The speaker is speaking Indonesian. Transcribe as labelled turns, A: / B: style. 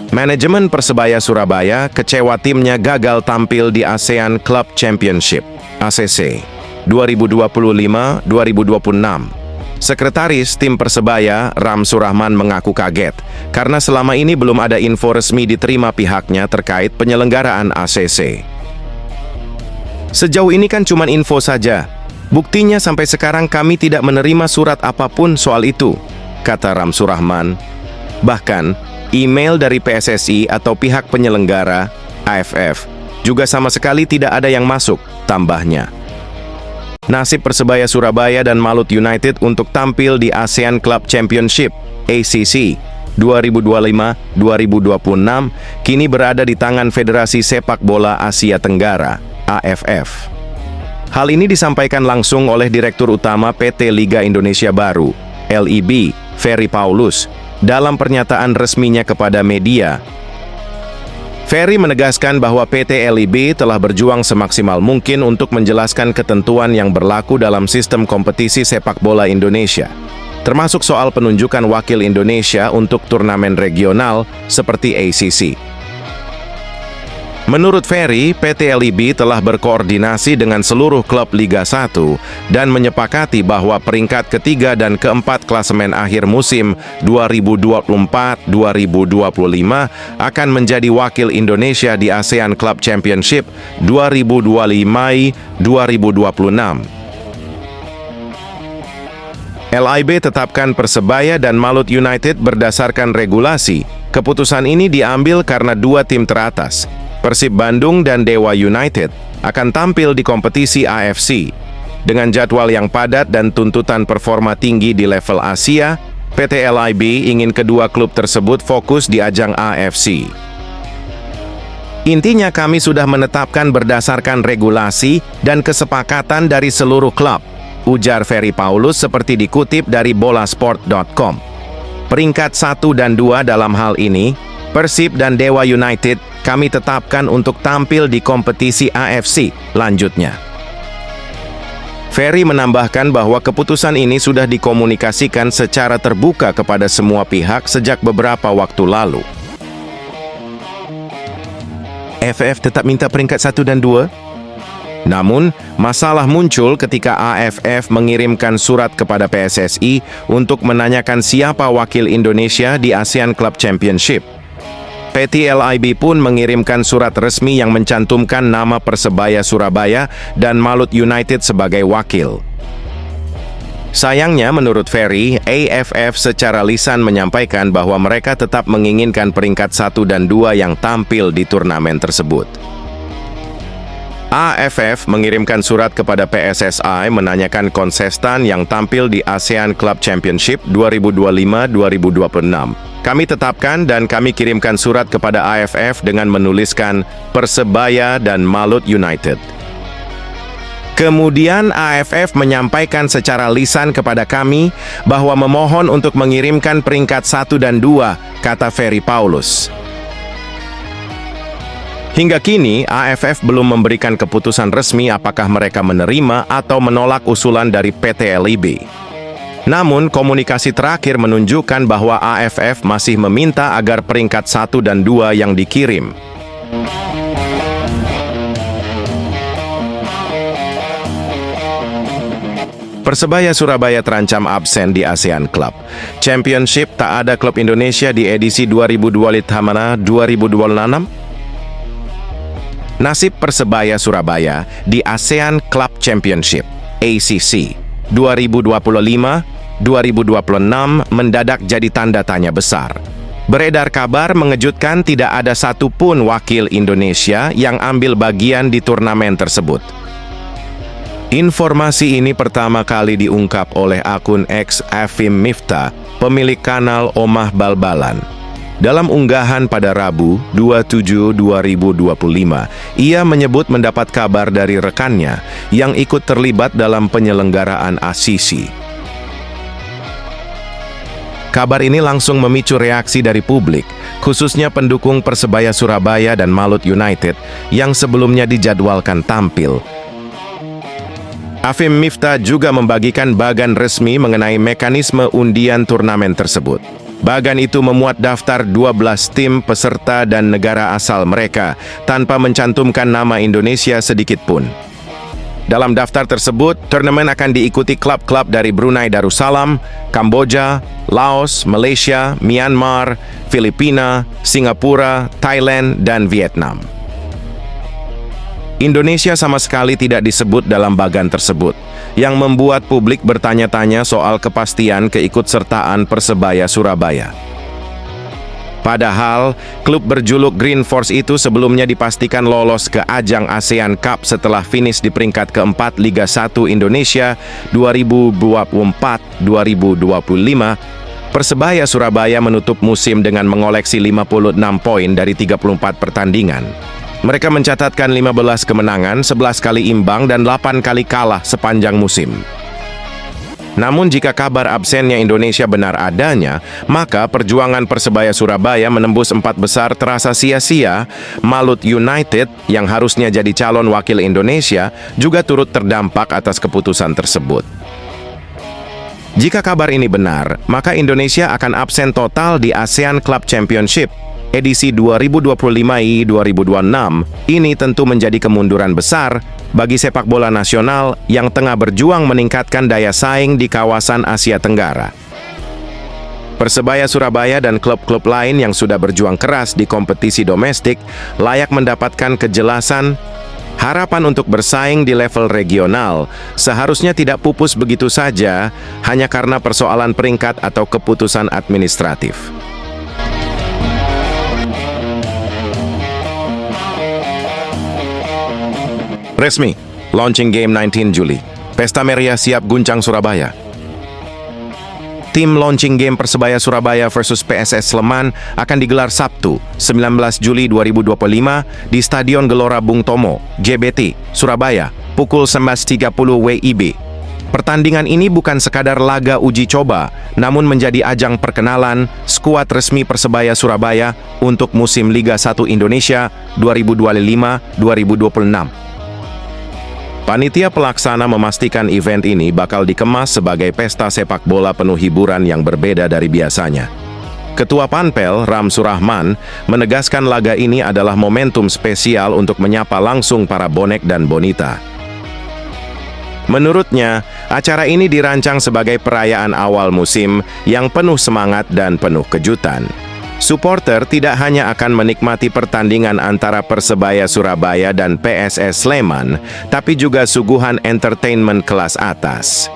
A: Manajemen Persebaya Surabaya kecewa timnya gagal tampil di ASEAN Club Championship (ACC) 2025-2026. Sekretaris tim Persebaya, Ram Surahman, mengaku kaget karena selama ini belum ada info resmi diterima pihaknya terkait penyelenggaraan ACC. Sejauh ini kan cuma info saja. Buktinya sampai sekarang kami tidak menerima surat apapun soal itu, kata Ram Surahman. Bahkan, email dari PSSI atau pihak penyelenggara, AFF, juga sama sekali tidak ada yang masuk, tambahnya. Nasib Persebaya Surabaya dan Malut United untuk tampil di ASEAN Club Championship, ACC, 2025-2026, kini berada di tangan Federasi Sepak Bola Asia Tenggara, AFF. Hal ini disampaikan langsung oleh Direktur Utama PT Liga Indonesia Baru, LIB, Ferry Paulus, dalam pernyataan resminya kepada media. Ferry menegaskan bahwa PT LIB telah berjuang semaksimal mungkin untuk menjelaskan ketentuan yang berlaku dalam sistem kompetisi sepak bola Indonesia, termasuk soal penunjukan wakil Indonesia untuk turnamen regional seperti ACC. Menurut Ferry, PT LIB telah berkoordinasi dengan seluruh klub Liga 1 dan menyepakati bahwa peringkat ketiga dan keempat klasemen akhir musim 2024-2025 akan menjadi wakil Indonesia di ASEAN Club Championship 2025-2026. LIB tetapkan Persebaya dan Malut United berdasarkan regulasi. Keputusan ini diambil karena dua tim teratas, Persib Bandung dan Dewa United, akan tampil di kompetisi AFC. Dengan jadwal yang padat dan tuntutan performa tinggi di level Asia, PT LIB ingin kedua klub tersebut fokus di ajang AFC. Intinya kami sudah menetapkan berdasarkan regulasi dan kesepakatan dari seluruh klub, ujar Ferry Paulus seperti dikutip dari bolasport.com. Peringkat 1 dan 2 dalam hal ini, Persib dan Dewa United, kami tetapkan untuk tampil di kompetisi AFC, lanjutnya. Ferry menambahkan bahwa keputusan ini sudah dikomunikasikan secara terbuka kepada semua pihak sejak beberapa waktu lalu. AFF tetap minta peringkat 1 dan 2? Namun, masalah muncul ketika AFF mengirimkan surat kepada PSSI untuk menanyakan siapa wakil Indonesia di ASEAN Club Championship. PT LIB pun mengirimkan surat resmi yang mencantumkan nama Persebaya Surabaya dan Malut United sebagai wakil. Sayangnya, menurut Ferry, AFF secara lisan menyampaikan bahwa mereka tetap menginginkan peringkat 1 dan 2 yang tampil di turnamen tersebut. AFF mengirimkan surat kepada PSSI menanyakan konsisten yang tampil di ASEAN Club Championship 2025-2026. Kami tetapkan dan kami kirimkan surat kepada AFF dengan menuliskan Persebaya dan Malut United. Kemudian AFF menyampaikan secara lisan kepada kami bahwa memohon untuk mengirimkan peringkat 1 dan 2, kata Ferry Paulus. Hingga kini, AFF belum memberikan keputusan resmi apakah mereka menerima atau menolak usulan dari PT LIB. Namun, komunikasi terakhir menunjukkan bahwa AFF masih meminta agar peringkat 1 dan 2 yang dikirim. Persebaya Surabaya terancam absen di ASEAN Club Championship. Tak ada klub Indonesia di edisi 2025-2026. Nasib Persebaya Surabaya di ASEAN Club Championship ACC 2025-2026 mendadak jadi tanda tanya besar. Beredar kabar mengejutkan tidak ada satupun wakil Indonesia yang ambil bagian di turnamen tersebut. Informasi ini pertama kali diungkap oleh akun X Afim Miftah, pemilik kanal Omah Bal-Balan. Dalam unggahan pada Rabu, 27/2025, ia menyebut mendapat kabar dari rekannya yang ikut terlibat dalam penyelenggaraan ACC. Kabar ini langsung memicu reaksi dari publik, khususnya pendukung Persebaya Surabaya dan Malut United yang sebelumnya dijadwalkan tampil. Afim Miftah juga membagikan bagan resmi mengenai mekanisme undian turnamen tersebut. Bagan itu memuat daftar 12 tim peserta dan negara asal mereka, tanpa mencantumkan nama Indonesia sedikit pun. Dalam daftar tersebut, turnamen akan diikuti klub-klub dari Brunei Darussalam, Kamboja, Laos, Malaysia, Myanmar, Filipina, Singapura, Thailand, dan Vietnam. Indonesia sama sekali tidak disebut dalam bagan tersebut, yang membuat publik bertanya-tanya soal kepastian keikutsertaan Persebaya Surabaya. Padahal, klub berjuluk Green Force itu sebelumnya dipastikan lolos ke ajang ASEAN Cup setelah finish di peringkat keempat Liga 1 Indonesia 2024-2025. Persebaya Surabaya menutup musim dengan mengoleksi 56 poin dari 34 pertandingan. Mereka mencatatkan 15 kemenangan, 11 kali imbang, dan 8 kali kalah sepanjang musim. Namun jika kabar absennya Indonesia benar adanya, maka perjuangan Persebaya Surabaya menembus 4 besar terasa sia-sia. Malut United, yang harusnya jadi calon wakil Indonesia, juga turut terdampak atas keputusan tersebut. Jika kabar ini benar, maka Indonesia akan absen total di ASEAN Club Championship edisi 2025-2026. Ini tentu menjadi kemunduran besar bagi sepak bola nasional yang tengah berjuang meningkatkan daya saing di kawasan Asia Tenggara. Persebaya Surabaya dan klub-klub lain yang sudah berjuang keras di kompetisi domestik layak mendapatkan kejelasan. Harapan untuk bersaing di level regional seharusnya tidak pupus begitu saja hanya karena persoalan peringkat atau keputusan administratif. Resmi, launching game 19 Juli. Pesta Meriah siap guncang Surabaya. Tim launching game Persebaya Surabaya versus PSS Sleman akan digelar Sabtu, 19 Juli 2025 di Stadion Gelora Bung Tomo, GBT, Surabaya, pukul 19.30 WIB. Pertandingan ini bukan sekadar laga uji coba, namun menjadi ajang perkenalan skuad resmi Persebaya Surabaya untuk musim Liga 1 Indonesia 2025-2026. Panitia pelaksana memastikan event ini bakal dikemas sebagai pesta sepak bola penuh hiburan yang berbeda dari biasanya. Ketua Panpel, Ram Surahman, menegaskan laga ini adalah momentum spesial untuk menyapa langsung para bonek dan bonita. Menurutnya, acara ini dirancang sebagai perayaan awal musim yang penuh semangat dan penuh kejutan. Supporter tidak hanya akan menikmati pertandingan antara Persebaya Surabaya dan PSS Sleman, tapi juga suguhan entertainment kelas atas.